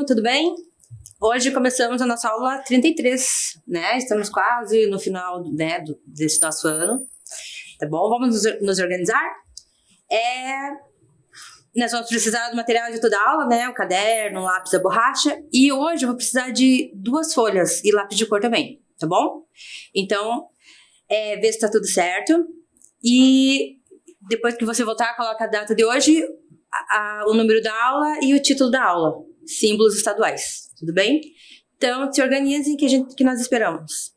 aluno, tudo bem? Hoje começamos a nossa aula 33, né? Estamos quase no final, né, desse nosso ano, tá bom? Vamos nos organizar? Nós vamos precisar do material de toda a aula, né? O caderno, o lápis, a borracha. E hoje eu vou precisar de 2 folhas e lápis de cor também, tá bom? Então, vê se tá tudo certo. E depois que você voltar, coloca a data de hoje, o número da aula e o título da aula. Símbolos estaduais, tudo bem? Então, se organizem que nós esperamos.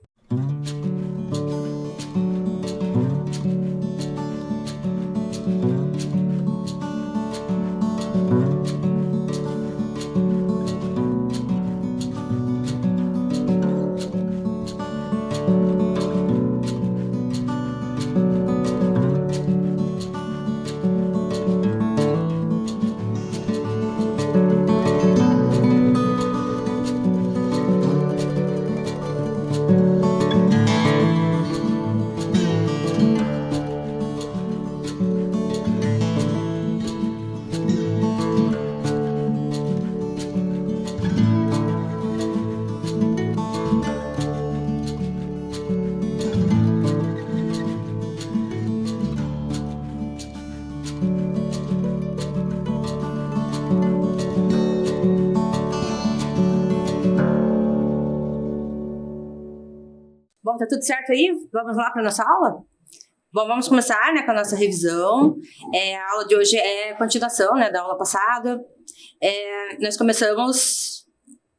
Bom, tá tudo certo aí? Vamos lá para nossa aula? Bom, vamos começar, né, com a nossa revisão. A aula de hoje é continuação, né, da aula passada.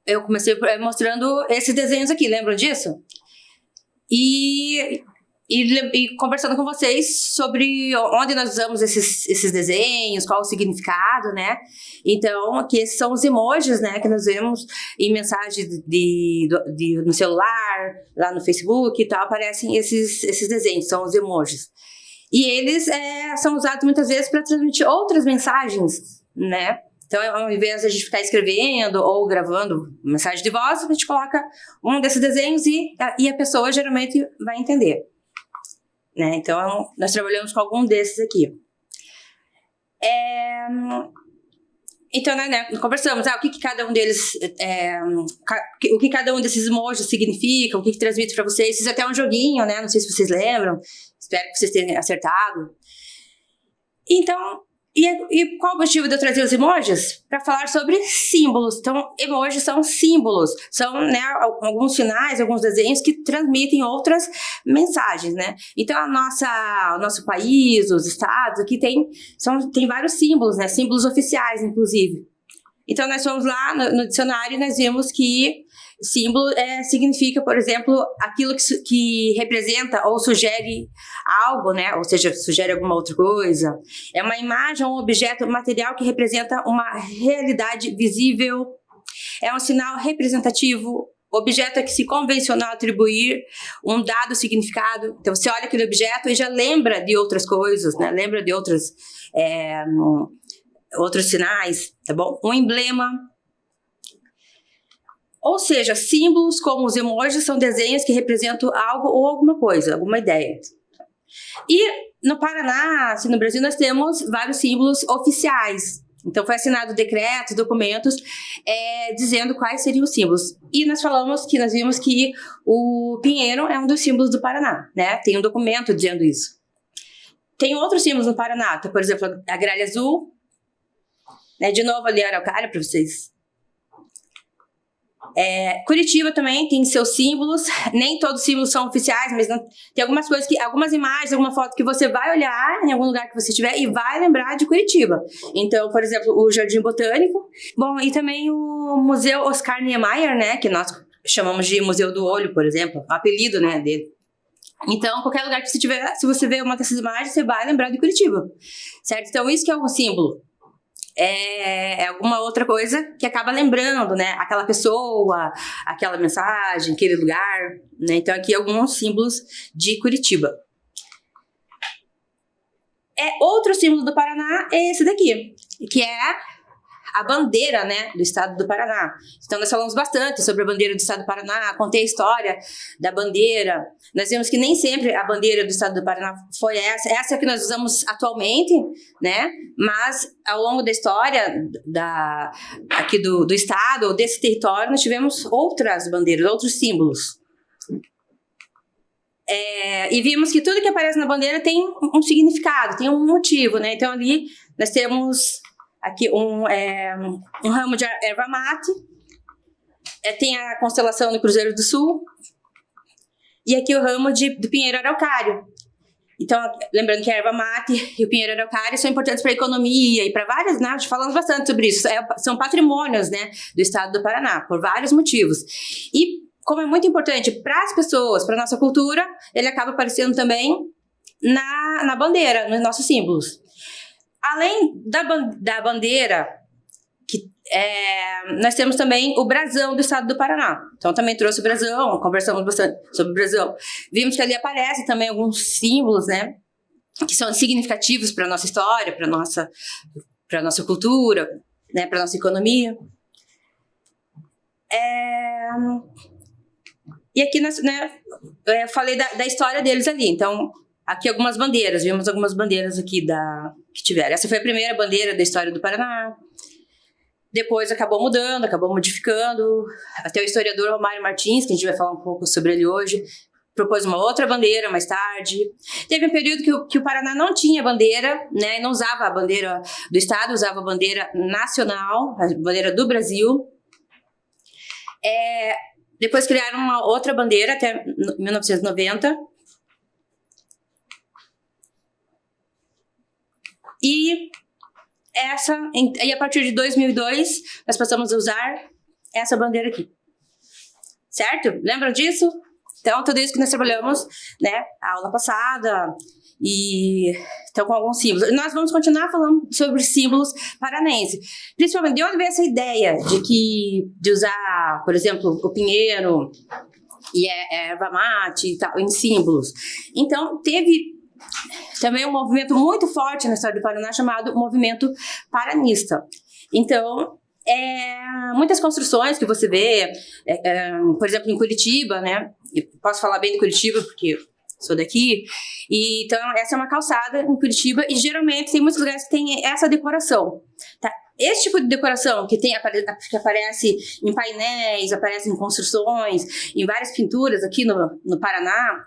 Eu comecei mostrando esses desenhos aqui, lembram disso? E conversando com vocês sobre onde nós usamos esses desenhos, qual o significado, né? Então, aqui esses são os emojis, né, que nós vemos em mensagens no celular, lá no Facebook e tal, aparecem esses desenhos, são os emojis. E eles são usados muitas vezes para transmitir outras mensagens, né? Então, ao invés de a gente ficar escrevendo ou gravando mensagem de voz, a gente coloca um desses desenhos e a pessoa geralmente vai entender. Né? Então, nós trabalhamos com algum desses aqui. Então, né, conversamos o que cada um deles, o que cada um desses emojis significa, o que transmite para vocês. Fiz até um joguinho, né? Não sei se vocês lembram. Espero que vocês tenham acertado. Então, e qual o objetivo de eu trazer os emojis? Para falar sobre símbolos. Então, emojis são símbolos. São, né, alguns sinais, alguns desenhos que transmitem outras mensagens, né? Então, o nosso país, os estados, aqui tem vários símbolos, né? Símbolos oficiais, inclusive. Então, nós fomos lá no dicionário e nós vimos que símbolo significa, por exemplo, aquilo que representa ou sugere algo, né? Ou seja, sugere alguma outra coisa. É uma imagem ou um objeto material que representa uma realidade visível. É um sinal representativo. Objeto é que se convencional atribuir um dado significado. Então, você olha aquele objeto e já lembra de outras coisas, né? Lembra de outros sinais, tá bom? Um emblema. Ou seja, símbolos como os emojis são desenhos que representam algo ou alguma coisa, alguma ideia. E no Paraná, assim, no Brasil, nós temos vários símbolos oficiais. Então, foi assinado decretos, documentos, dizendo quais seriam os símbolos. E nós vimos que o pinheiro é um dos símbolos do Paraná, né? Tem um documento dizendo isso. Tem outros símbolos no Paraná, por exemplo, a gralha azul, né? De novo ali a araucária para vocês. Curitiba também tem seus símbolos, nem todos os símbolos são oficiais, mas tem algumas coisas algumas imagens, alguma foto que você vai olhar em algum lugar que você estiver e vai lembrar de Curitiba. Então, por exemplo, o Jardim Botânico, bom, e também o Museu Oscar Niemeyer, né, que nós chamamos de Museu do Olho, por exemplo, o apelido, né, dele. Então, qualquer lugar que você tiver, se você ver uma dessas imagens, você vai lembrar de Curitiba, certo? Então, isso que é um símbolo. É alguma outra coisa que acaba lembrando, né? Aquela pessoa, aquela mensagem, aquele lugar, né? Então, aqui alguns símbolos de Curitiba. Outro símbolo do Paraná é esse daqui, que é a bandeira, né, do estado do Paraná. Então, nós falamos bastante sobre a bandeira do estado do Paraná, contei a história da bandeira. Nós vimos que nem sempre a bandeira do estado do Paraná foi essa que nós usamos atualmente, né, mas ao longo da história aqui do estado, ou desse território, nós tivemos outras bandeiras, outros símbolos. E vimos que tudo que aparece na bandeira tem um significado, tem um motivo, né? Então ali nós temos aqui um ramo de erva mate, tem a constelação do Cruzeiro do Sul, e aqui o ramo do pinheiro araucário. Então, lembrando que a erva mate e o pinheiro araucário são importantes para a economia e para várias, né? Falamos bastante sobre isso, são patrimônios, né, do estado do Paraná, por vários motivos. E como é muito importante para as pessoas, para a nossa cultura, ele acaba aparecendo também na bandeira, nos nossos símbolos. Além da bandeira, nós temos também o brasão do estado do Paraná. Então, também trouxe o brasão, conversamos bastante sobre o brasão. Vimos que ali aparecem também alguns símbolos, né, que são significativos para a nossa história, para a nossa cultura, né, para a nossa economia. E aqui, né, eu falei da história deles ali. Então, aqui algumas bandeiras. Vimos algumas bandeiras aqui que tiveram. Essa foi a primeira bandeira da história do Paraná. Depois acabou mudando, acabou modificando. Até o historiador Romário Martins, que a gente vai falar um pouco sobre ele hoje, propôs uma outra bandeira mais tarde. Teve um período que o Paraná não tinha bandeira, né, não usava a bandeira do estado, usava a bandeira nacional, a bandeira do Brasil. Depois criaram uma outra bandeira até 1990. E a partir de 2002, nós passamos a usar essa bandeira aqui. Certo? Lembram disso? Então, tudo isso que nós trabalhamos, né, a aula passada, e então com alguns símbolos. Nós vamos continuar falando sobre símbolos paranenses. Principalmente, de onde veio essa ideia de usar, por exemplo, o pinheiro e a erva mate e tal, em símbolos. Então, teve também um movimento muito forte na história do Paraná chamado Movimento Paranista. Então, muitas construções que você vê, por exemplo, em Curitiba, né? Eu posso falar bem de Curitiba porque sou daqui. E, então, essa é uma calçada em Curitiba e geralmente tem muitos lugares que tem essa decoração. Tá? Esse tipo de decoração que aparece em painéis, aparece em construções, em várias pinturas aqui no Paraná,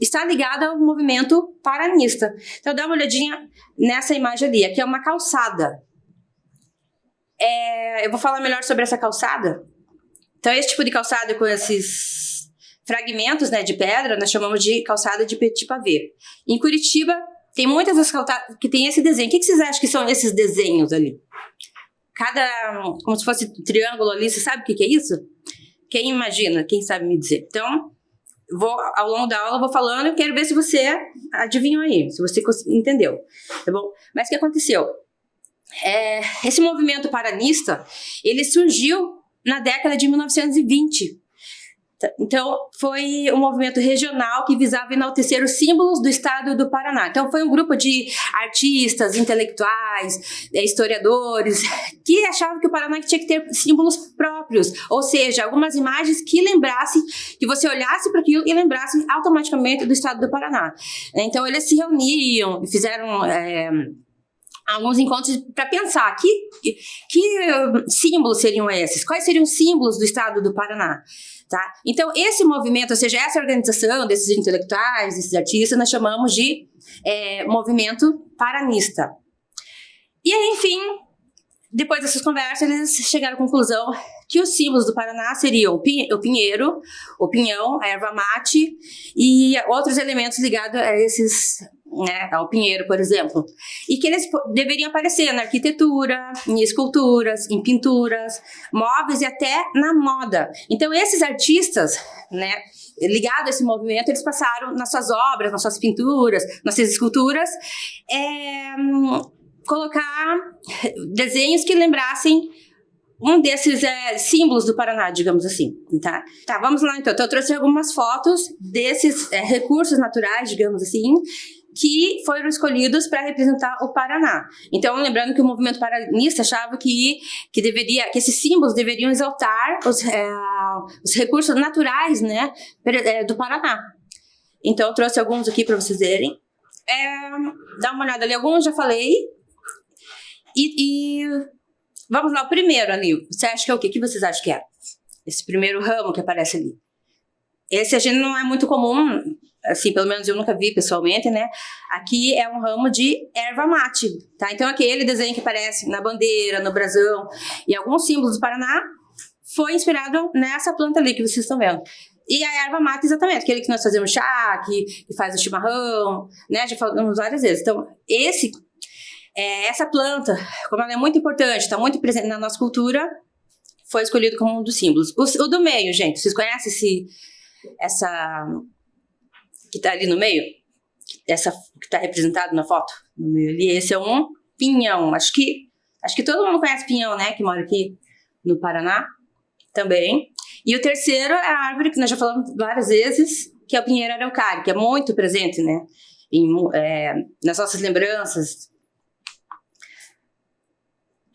está ligada ao movimento paranista. Então, dá uma olhadinha nessa imagem ali. Aqui é uma calçada. Eu vou falar melhor sobre essa calçada. Então, esse tipo de calçada com esses fragmentos, né, de pedra, nós chamamos de calçada de petit pavé. Em Curitiba, tem muitas das calçadas que tem esse desenho. O que vocês acham que são esses desenhos ali? Como se fosse um triângulo ali, você sabe o que é isso? Quem imagina? Quem sabe me dizer? Então, ao longo da aula, eu vou falando e quero ver se você adivinhou aí, se você entendeu, tá bom? Mas o que aconteceu? Esse movimento paranista, ele surgiu na década de 1920. Então, foi um movimento regional que visava enaltecer os símbolos do estado do Paraná. Então, foi um grupo de artistas, intelectuais, historiadores, que achavam que o Paraná tinha que ter símbolos próprios, ou seja, algumas imagens que lembrassem, que você olhasse para aquilo e lembrasse automaticamente do estado do Paraná. Então, eles se reuniam e fizeram alguns encontros para pensar que símbolos seriam esses, quais seriam os símbolos do estado do Paraná. Tá? Então, esse movimento, ou seja, essa organização desses intelectuais, desses artistas, nós chamamos de movimento paranista. E aí, enfim, depois dessas conversas, eles chegaram à conclusão que os símbolos do Paraná seriam o pinheiro, o pinhão, a erva mate e outros elementos ligados a esses, né, ao pinheiro, por exemplo. E que eles deveriam aparecer na arquitetura, em esculturas, em pinturas, móveis e até na moda. Então, esses artistas, né, ligados a esse movimento, eles passaram nas suas obras, nas suas pinturas, nas suas esculturas, colocar desenhos que lembrassem um desses símbolos do Paraná, digamos assim, tá? Tá, vamos lá então. Então, eu trouxe algumas fotos desses recursos naturais, digamos assim, que foram escolhidos para representar o Paraná. Então, lembrando que o movimento paranista achava que esses símbolos deveriam exaltar os recursos naturais, né, do Paraná. Então, eu trouxe alguns aqui para vocês verem. Dá uma olhada ali, alguns já falei. E vamos lá, o primeiro ali. Você acha que é o quê? O que vocês acham que é? Esse primeiro ramo que aparece ali. Esse a gente não é muito comum, assim, pelo menos eu nunca vi pessoalmente, né? Aqui é um ramo de erva mate, tá? Então aquele desenho que aparece na bandeira, no brasão e alguns símbolos do Paraná foi inspirado nessa planta ali que vocês estão vendo. E a erva mate, exatamente, aquele que nós fazemos chá, que faz o chimarrão, né? Já falamos várias vezes. Então, essa planta, como ela é muito importante, está muito presente na nossa cultura, foi escolhido como um dos símbolos. O do meio, gente, vocês conhecem essa que tá ali no meio? Essa que tá representado na foto? No meio ali, esse é um pinhão. Acho que todo mundo conhece pinhão, né? Que mora aqui no Paraná também. E o terceiro é a árvore que nós já falamos várias vezes, que é o pinheiro araucária, que é muito presente, né? Nas nossas lembranças.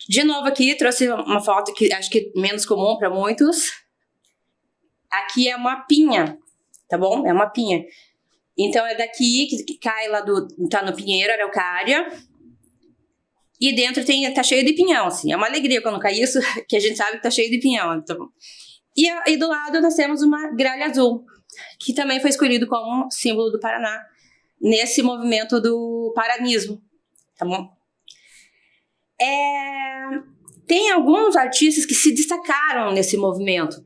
De novo aqui, trouxe uma foto que acho que é menos comum para muitos. Aqui é uma pinha, tá bom? É uma pinha. Então, é daqui que cai lá tá no pinheiro, araucária. E dentro tá cheio de pinhão, assim. É uma alegria quando cai isso, que a gente sabe que tá cheio de pinhão. Então. E do lado nós temos uma gralha azul, que também foi escolhido como símbolo do Paraná, nesse movimento do paranismo, tá bom? Tem alguns artistas que se destacaram nesse movimento.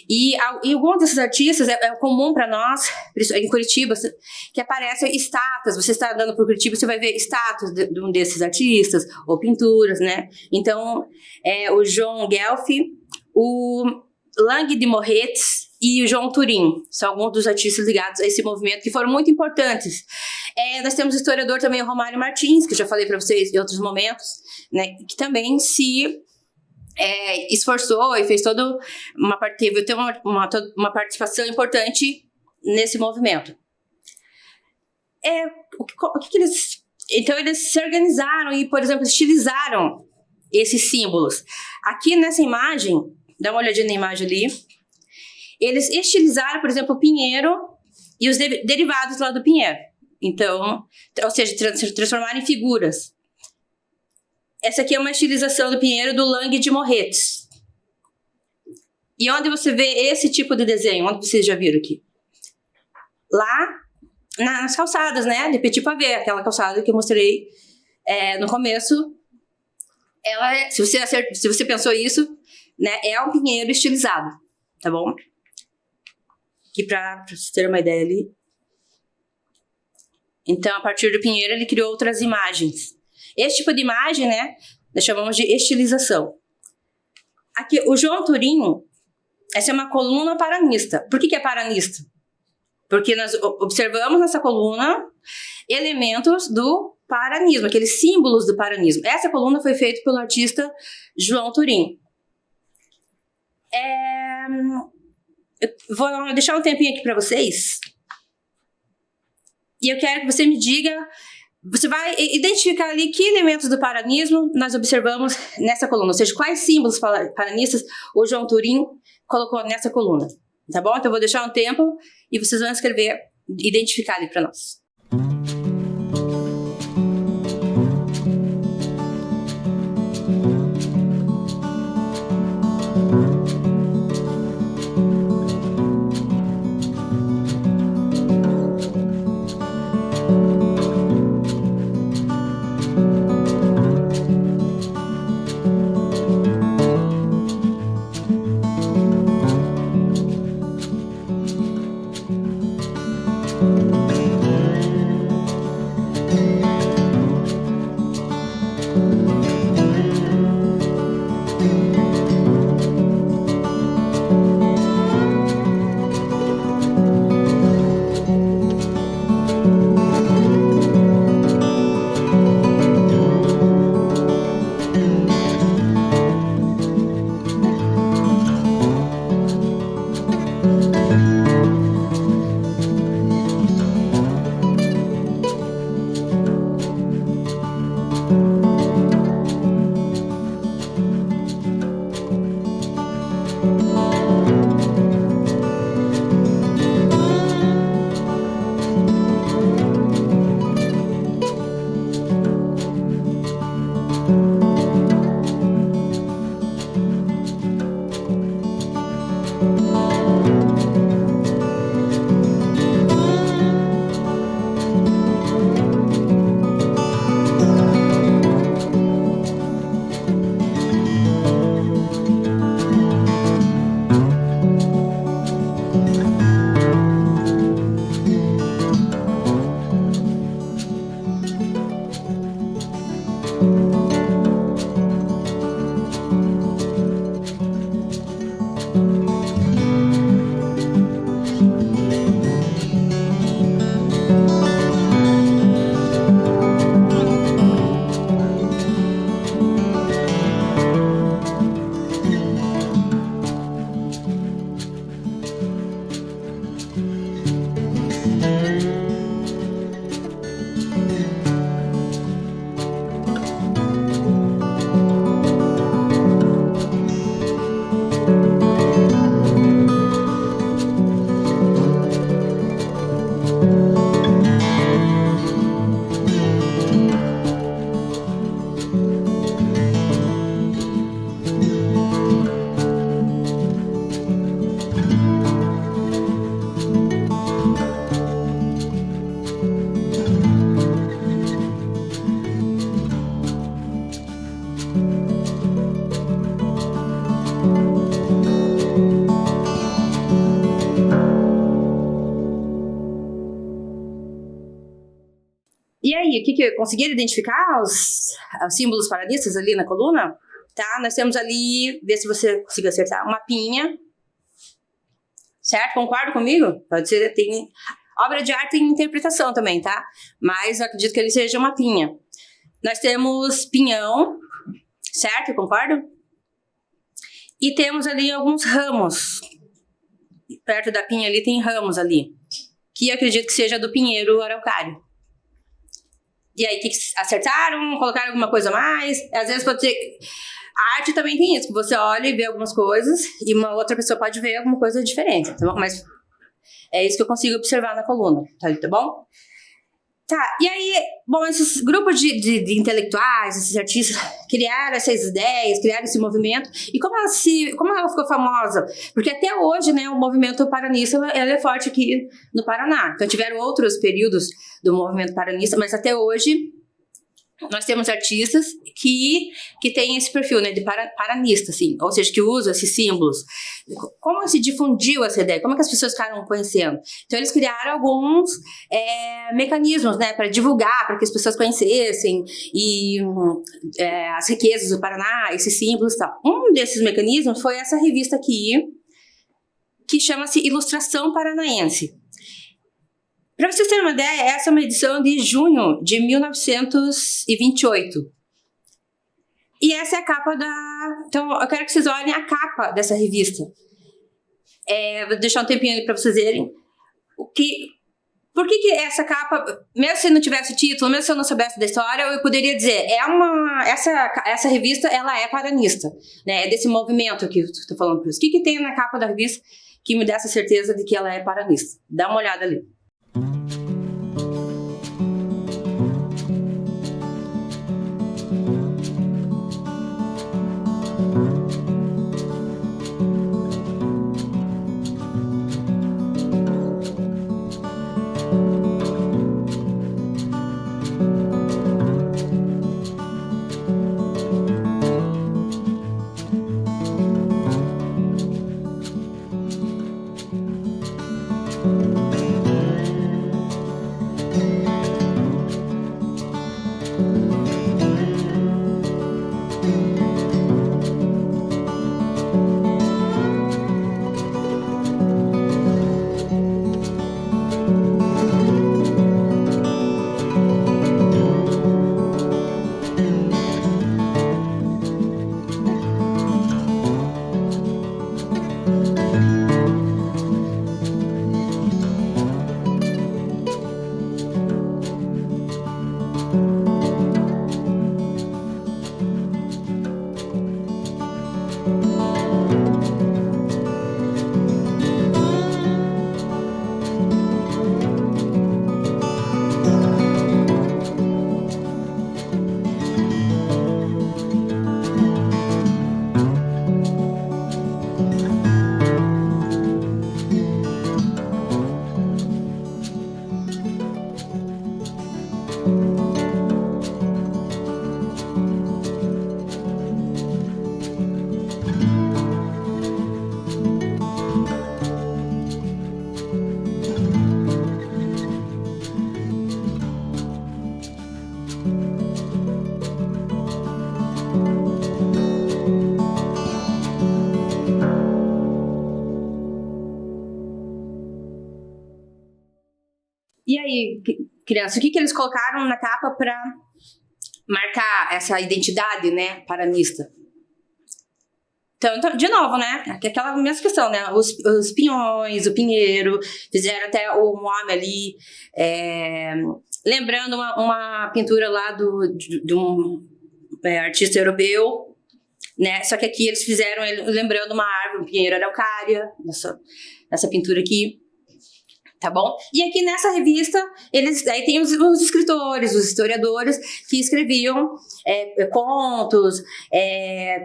E alguns desses artistas é comum para nós, em Curitiba, que aparecem estátuas. Você está andando por Curitiba, você vai ver estátuas de um desses artistas, ou pinturas, né? Então, o João Guelph, o Lang de Morretes e o João Turim são alguns dos artistas ligados a esse movimento que foram muito importantes. Nós temos o historiador também, o Romário Martins, que eu já falei para vocês em outros momentos, né, que também se esforçou e fez teve uma participação importante nesse movimento. Então eles se organizaram e, por exemplo, estilizaram esses símbolos. Aqui nessa imagem, dá uma olhadinha na imagem ali, eles estilizaram, por exemplo, o pinheiro e os derivados lá do pinheiro. Então, ou seja, transformaram em figuras. Essa aqui é uma estilização do pinheiro do Lang de Morretes. E onde você vê esse tipo de desenho? Onde vocês já viram aqui? Lá nas calçadas, né? De Petit Pavé, aquela calçada que eu mostrei no começo. Se você pensou isso, né? É um pinheiro estilizado, tá bom? Aqui para vocês terem uma ideia ali. Então, a partir do pinheiro, ele criou outras imagens. Esse tipo de imagem, né, nós chamamos de estilização. Aqui, o João Turim, essa é uma coluna paranista. Por que é paranista? Porque nós observamos nessa coluna elementos do paranismo, aqueles símbolos do paranismo. Essa coluna foi feita pelo artista João Turim. Eu vou deixar um tempinho aqui para vocês. E eu quero que você me diga, você vai identificar ali que elementos do paranismo nós observamos nessa coluna, ou seja, quais símbolos paranistas o João Turim colocou nessa coluna, tá bom? Então eu vou deixar um tempo e vocês vão escrever, identificar ali para nós. E aí, conseguiram identificar os símbolos paranistas ali na coluna? Tá, nós temos ali, vê se você conseguiu acertar, uma pinha, certo? Concorda comigo? Pode ser, tem... Obra de arte tem interpretação também, tá? Mas eu acredito que ele seja uma pinha. Nós temos pinhão, certo? Concordo? E temos ali alguns ramos. Perto da pinha ali tem ramos ali. Que eu acredito que seja do pinheiro araucário. E aí, que acertaram? Colocaram alguma coisa a mais? Às vezes pode ser... A arte também tem isso, que você olha e vê algumas coisas e uma outra pessoa pode ver alguma coisa diferente, tá bom? Mas é isso que eu consigo observar na coluna, tá bom? Tá, e aí, bom, esses grupos de intelectuais, esses artistas criaram essas ideias, criaram esse movimento, e como ela ficou famosa? Porque até hoje, né, o movimento paranista, ela é forte aqui no Paraná. Então tiveram outros períodos do movimento paranista, mas até hoje nós temos artistas que têm esse perfil, né, de paranista, assim, ou seja, que usam esses símbolos. Como se difundiu essa ideia? Como é que as pessoas ficaram conhecendo? Então, eles criaram alguns mecanismos, né, para divulgar, para que as pessoas conhecessem as riquezas do Paraná, esses símbolos e tal. Um desses mecanismos foi essa revista aqui, que chama-se Ilustração Paranaense. Para vocês terem uma ideia, essa é uma edição de junho de 1928. E essa é a capa da... Então, eu quero que vocês olhem a capa dessa revista. Vou deixar um tempinho ali para vocês verem. Por que essa capa, mesmo se não tivesse título, mesmo se eu não soubesse da história, eu poderia dizer, essa revista, ela é paranista, né? É desse movimento que eu estou falando para vocês. O que tem na capa da revista que me dá essa certeza de que ela é paranista? Dá uma olhada ali. aí, crianças, o que eles colocaram na capa para marcar essa identidade, né, paranista? Então, de novo, né, aquela mesma questão, né, os pinhões, o pinheiro, fizeram até o nome ali, lembrando uma pintura lá de um artista europeu, né, só que aqui eles fizeram lembrando uma árvore, um pinheiro araucária, nessa pintura aqui. Tá bom? E aqui nessa revista, aí tem os escritores, os historiadores que escreviam contos,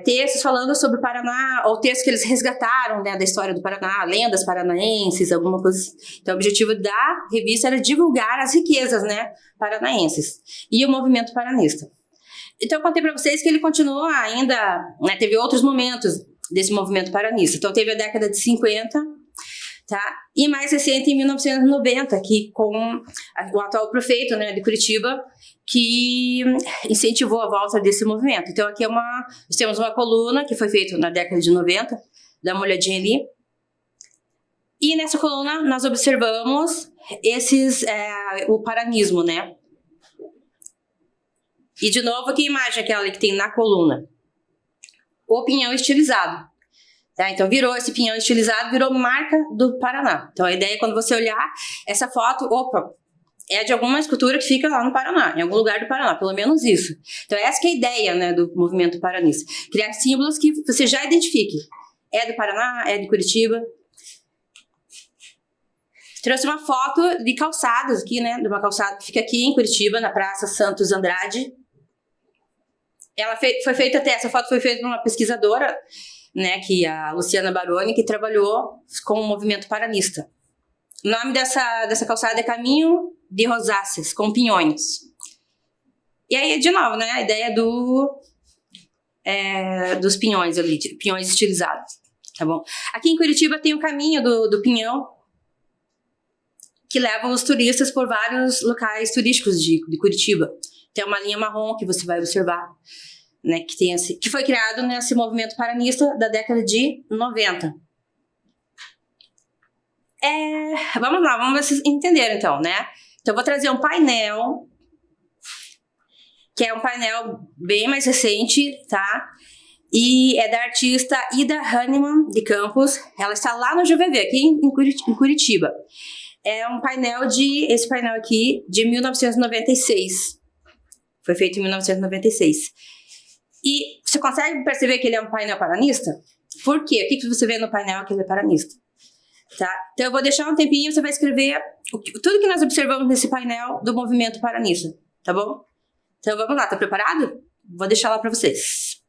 textos falando sobre o Paraná, ou textos que eles resgataram, né, da história do Paraná, lendas paranaenses, alguma coisa assim. Então, o objetivo da revista era divulgar as riquezas, né, paranaenses e o movimento paranista. Então, eu contei para vocês que ele continuou ainda, né, teve outros momentos desse movimento paranista. Então, teve a década de 50, tá? E mais recente, em 1990, aqui com o atual prefeito, né, de Curitiba, que incentivou a volta desse movimento. Então, aqui nós temos uma coluna que foi feita na década de 90, dá uma olhadinha ali. E nessa coluna nós observamos o paranismo, né? E de novo, que imagem é aquela ali que tem na coluna? O pinhão estilizado. Tá? Então, esse pinhão estilizado virou marca do Paraná. Então, a ideia é quando você olhar essa foto, é de alguma escultura que fica lá no Paraná, em algum lugar do Paraná, pelo menos isso. Então, essa que é a ideia, né, do movimento paranista. Criar símbolos que você já identifique. É do Paraná, é de Curitiba. Trouxe uma foto de calçadas aqui, né, de uma calçada que fica aqui em Curitiba, na Praça Santos Andrade. Essa foto foi feita por uma pesquisadora, né, que a Luciana Baroni, que trabalhou com o movimento paranista. O nome dessa calçada é Caminho de Rosáceas, com pinhões. E aí, de novo, né, a ideia dos pinhões ali, pinhões estilizados, tá bom? Aqui em Curitiba tem o caminho do pinhão, que leva os turistas por vários locais turísticos de Curitiba. Tem uma linha marrom que você vai observar, né, que foi criado nesse movimento paranista da década de 90. Vamos lá, vamos ver se vocês entenderam então, né? Então eu vou trazer um painel, que é um painel bem mais recente, tá? E é da artista Ida Hahnemann de Campos. Ela está lá no JVV, aqui em Curitiba. É um painel esse painel aqui, de 1996. Foi feito em 1996. E você consegue perceber que ele é um painel paranista? Por quê? O que você vê no painel que ele é paranista? Tá? Então eu vou deixar um tempinho e você vai escrever tudo que nós observamos nesse painel do movimento paranista, tá bom? Então vamos lá, tá preparado? Vou deixar lá para vocês.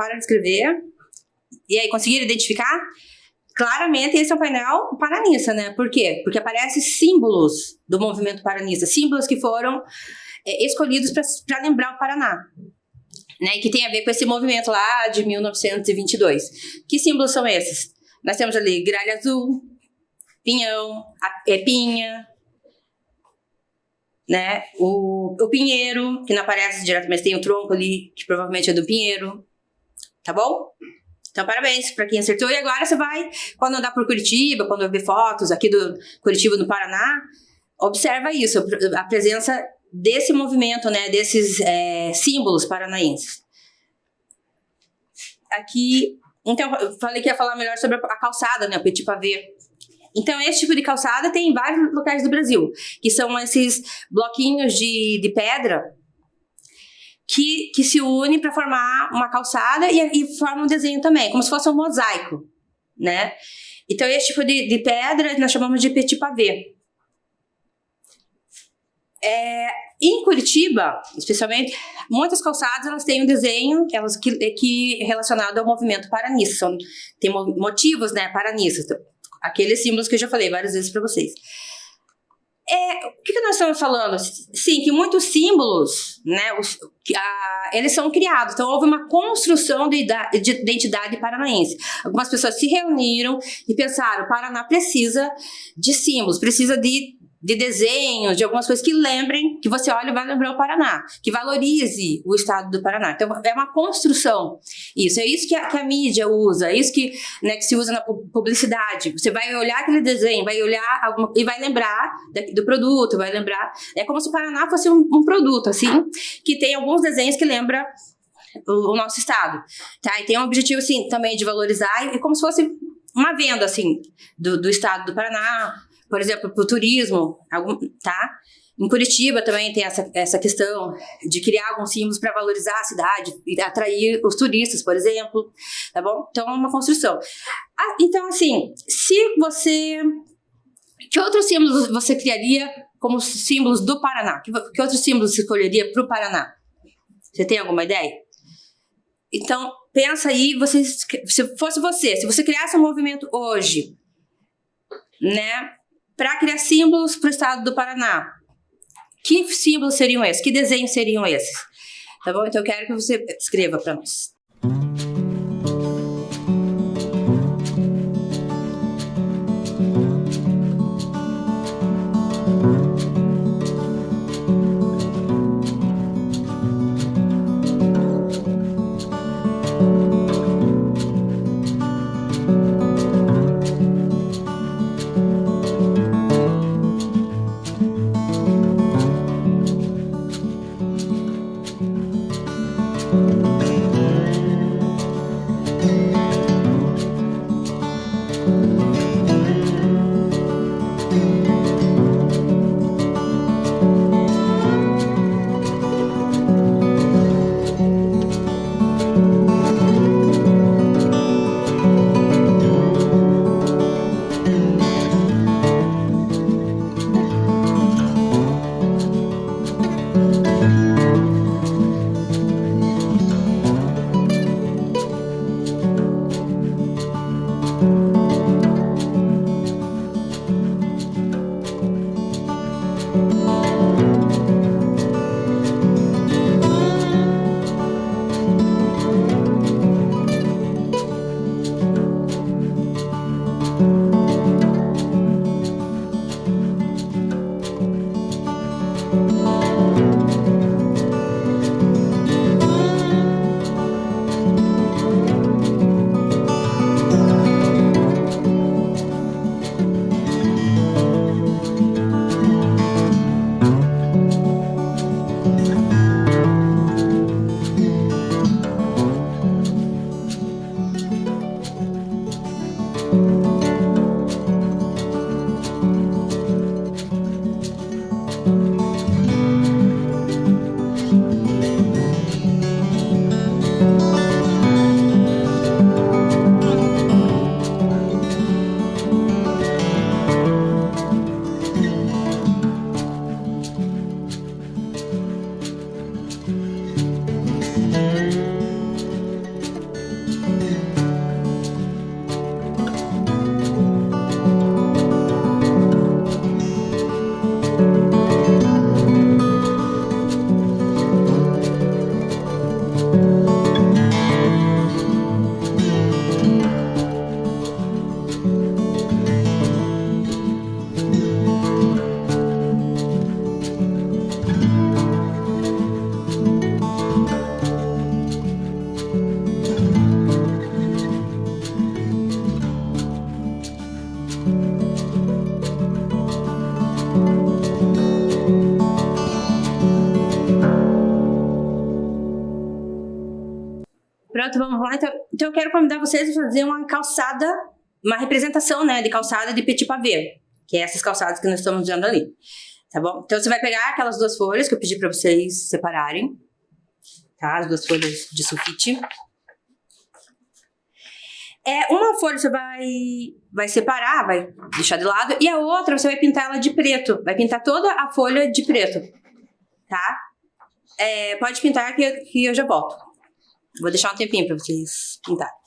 para de escrever. E aí, conseguiram identificar? Claramente, esse é um painel paranista, né? Por quê? Porque aparecem símbolos do movimento paranista, símbolos que foram escolhidos para lembrar o Paraná, né? E que tem a ver com esse movimento lá de 1922. Que símbolos são esses? Nós temos ali gralha azul, pinhão, pinha, né? O pinheiro, que não aparece diretamente, mas tem o tronco ali, que provavelmente é do pinheiro, tá bom? Então, parabéns para quem acertou. E agora você vai, quando andar por Curitiba, quando ver fotos aqui do Curitiba, no Paraná, observa isso, a presença desse movimento, né, desses símbolos paranaenses. Aqui, então, eu falei que ia falar melhor sobre a calçada, né, o petit pavé. Então, esse tipo de calçada tem em vários locais do Brasil, que são esses bloquinhos de pedra que se unem para formar uma calçada e formam um desenho também, como se fosse um mosaico, né? Então, esse tipo de pedra nós chamamos de petit pavé. Em Curitiba, especialmente, muitas calçadas elas têm um desenho que é relacionado ao movimento paranista. Tem motivos, né, paranistas. Aqueles símbolos que eu já falei várias vezes para vocês. O que nós estamos falando? Sim, que muitos símbolos, né, eles são criados. Então, houve uma construção de identidade paranaense. Algumas pessoas se reuniram e pensaram, o Paraná precisa de símbolos, precisa de desenhos, de algumas coisas que lembrem, que você olha e vai lembrar o Paraná, que valorize o estado do Paraná. Então, é uma construção. É isso que a mídia usa, é isso que se usa na publicidade. Você vai olhar aquele desenho, vai olhar e vai lembrar do produto, vai lembrar. É como se o Paraná fosse um produto, assim, que tem alguns desenhos que lembram o nosso estado. Tá? E tem um objetivo, assim, também de valorizar, é como se fosse uma venda, assim, do estado do Paraná. Por exemplo, para o turismo, tá? Em Curitiba também tem essa questão de criar alguns símbolos para valorizar a cidade e atrair os turistas, por exemplo, tá bom? Então, é uma construção. Então, assim, que outros símbolos você criaria como símbolos do Paraná? Que outros símbolos você escolheria para o Paraná? Você tem alguma ideia? Então, pensa aí, se fosse você, se você criasse um movimento hoje, né? Para criar símbolos para o estado do Paraná. Que símbolos seriam esses? Que desenhos seriam esses? Tá bom? Então eu quero que você escreva para nós. Pronto, vamos lá. Então eu quero convidar vocês a fazer uma calçada, uma representação, né, de calçada de petit pavé, que é essas calçadas que nós estamos usando ali, tá bom? Então você vai pegar aquelas 2 folhas que eu pedi pra vocês separarem, tá? As 2 folhas de sulfite. Uma folha você vai separar, vai deixar de lado, e a outra você vai pintar ela de preto. Vai pintar toda a folha de preto, tá? Pode pintar que eu já volto. Vou deixar um tempinho pra vocês pintarem.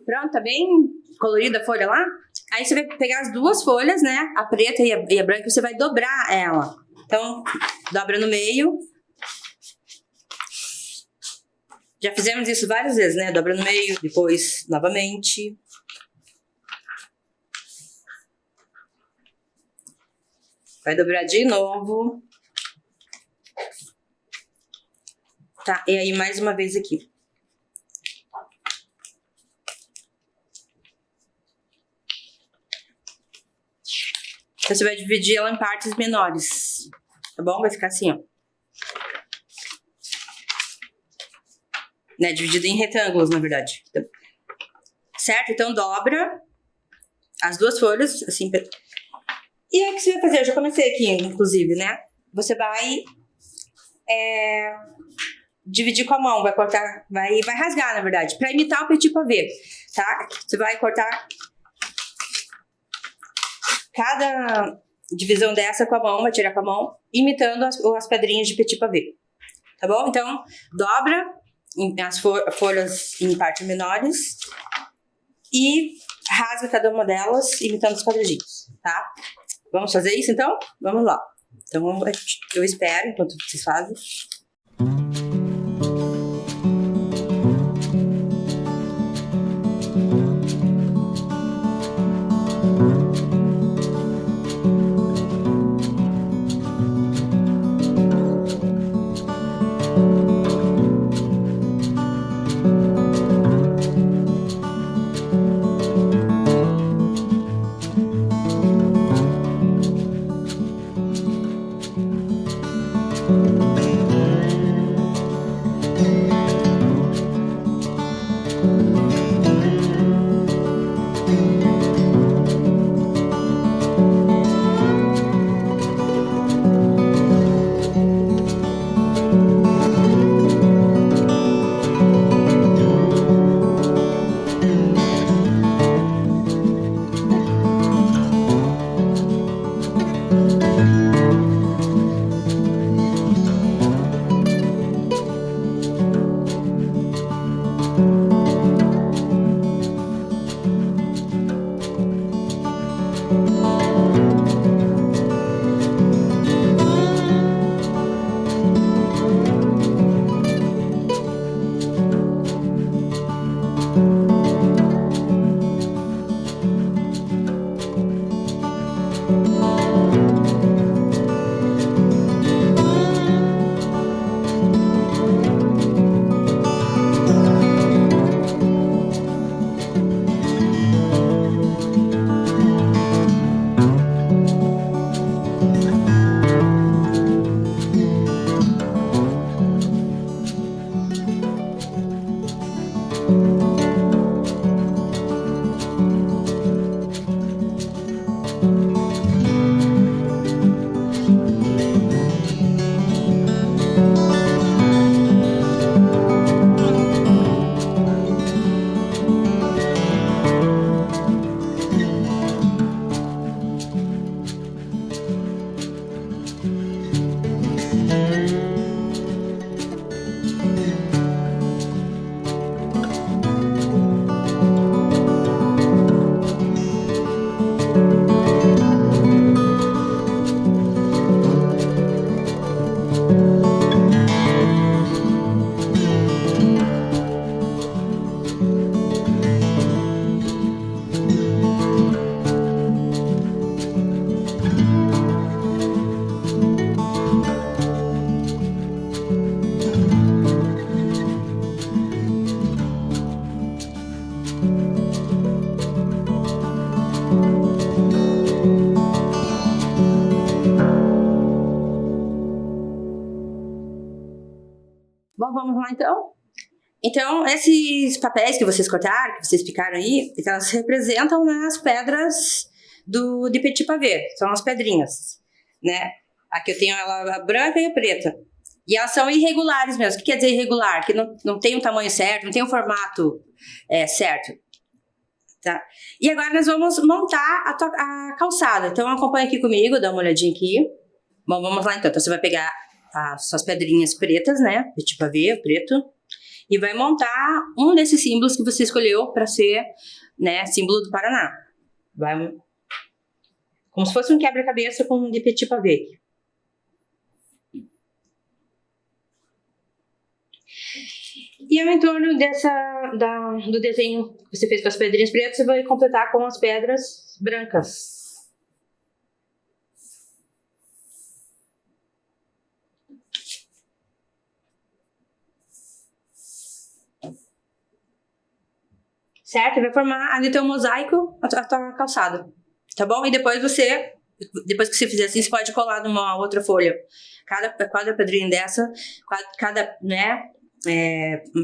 Pronto, tá bem colorida a folha lá? Aí você vai pegar as 2 folhas, né? A preta e a branca, e você vai dobrar ela. Então, dobra no meio. Já fizemos isso várias vezes, né? Dobra no meio, depois novamente. Vai dobrar de novo. Tá, e aí mais uma vez aqui. Então, você vai dividir ela em partes menores, tá bom? Vai ficar assim, ó. Né? Dividido em retângulos, na verdade. Certo? Então, dobra as 2 folhas, assim. E aí, o que você vai fazer? Eu já comecei aqui, inclusive, né? Você vai dividir com a mão, vai cortar, vai rasgar, na verdade, pra imitar o petit pavé, tá? Você vai cortar cada divisão dessa com a mão, vai tirar com a mão, imitando as pedrinhas de petit pavé, tá bom? Então, dobra as folhas em partes menores e rasga cada uma delas imitando os quadradinhos, tá? Vamos fazer isso então? Vamos lá. Então eu espero enquanto vocês fazem. Bom, vamos lá então. Então, esses papéis que vocês cortaram, que vocês picaram aí, elas representam, né, as pedras de Petit Pavé. São as pedrinhas, né? Aqui eu tenho ela a branca e a preta. E elas são irregulares mesmo. O que quer dizer irregular? Que não tem o tamanho certo, não tem o formato certo. Tá? E agora nós vamos montar a calçada. Então acompanha aqui comigo, dá uma olhadinha aqui. Bom, vamos lá então. Então você vai pegar as suas pedrinhas pretas, né? Petit Pavé, preto. E vai montar um desses símbolos que você escolheu para ser, né, símbolo do Paraná. Vai, como se fosse um quebra-cabeça com de Petit Pavé. E ao entorno do desenho que você fez com as pedrinhas pretas, você vai completar com as pedras brancas. Certo? Vai formar ali teu mosaico, a tua calçada. Tá bom? E depois que você fizer assim, você pode colar numa outra folha. Cada pedrinha dessa, cada né,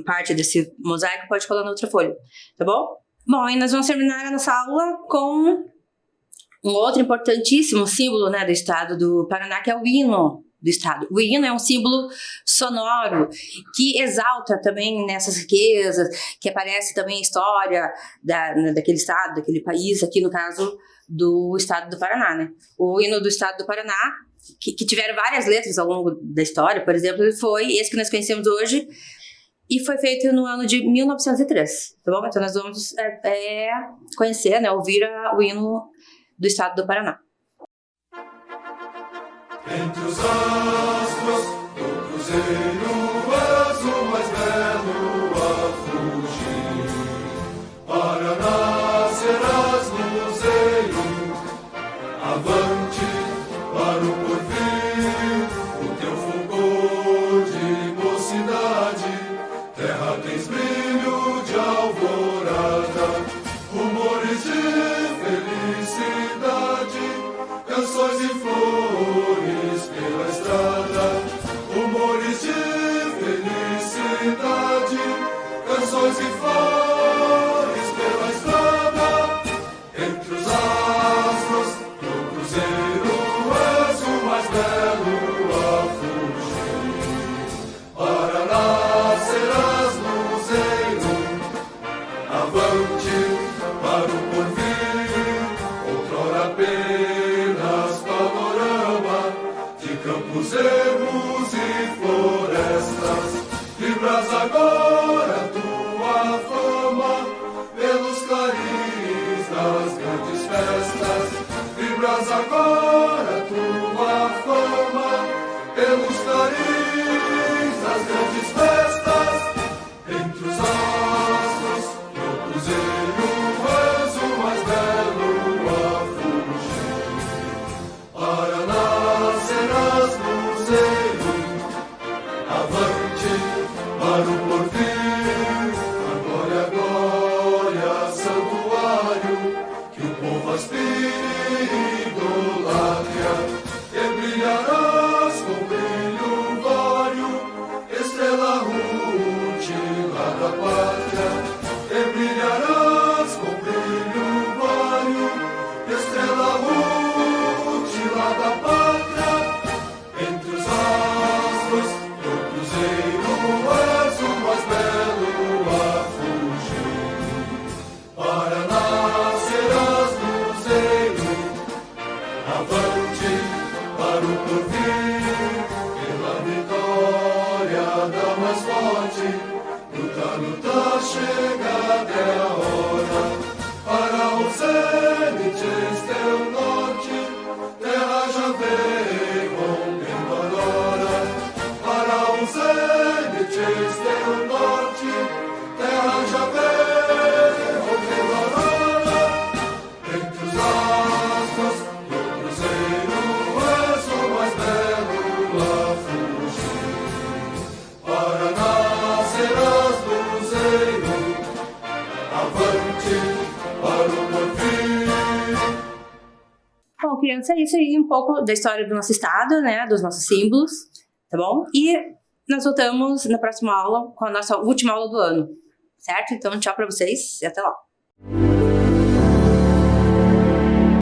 parte desse mosaico pode colar na outra folha. Tá bom? Bom, e nós vamos terminar a nossa aula com um outro importantíssimo símbolo, né, do estado do Paraná, que é o hino do estado. O hino é um símbolo sonoro que exalta também nessas riquezas, que aparece também a história daquele estado, daquele país, aqui no caso do estado do Paraná, né? O hino do estado do Paraná, que tiveram várias letras ao longo da história, por exemplo, foi esse que nós conhecemos hoje, E foi feito no ano de 1903, tá bom? Então nós vamos conhecer, né, ouvir o hino do estado do Paraná. Entre os astros do cruzeiro és o mais belo a fugir. Paraná serás luzeiro, avante para o porvir, o teu fulgor de mocidade, terra tens brilho de alvorada, rumores de felicidade, canções e flores pela estrada, rumores de felicidade, canções e flores pela estrada. Entre os astros do cruzeiro és o mais belo a fugir. Paraná serás luzeiro, avante para o porvir, outrora apenas panorama de campos, ermos e florestas. Vibras agora tua fama pelos clarins das grandes festas. Vibras agora tua fama pelos clarins das grandes festas. Entre os astros do cruzeiro és o mais belo a fugir. Paraná serás luzeiro, avante para o porvir, a glória, santuário, que o povo aspira e idolatria, e brilharás com brilho vário, estrela rútila da pátria, e brilharás com brilho vário, estrela rútila da pátria. Entre os astros do cruzeiro és o mais belo a fugir. Paraná serás luzeiro, avante para o porvir, pela vitória da mais forte, luta, chega até a hora, para os zênites teu norte, terra já vem rompendo aurora, para os zênites teu norte, terra já vem rompendo aurora. Entre os astros do cruzeiro és o mais belo a fugir. Paraná serás luzeiro, avante para o porvir. Bom, criança, é isso aí um pouco da história do nosso estado, né, dos nossos símbolos, tá bom? E nós voltamos na próxima aula com a nossa última aula do ano, certo? Então, tchau pra vocês e até lá.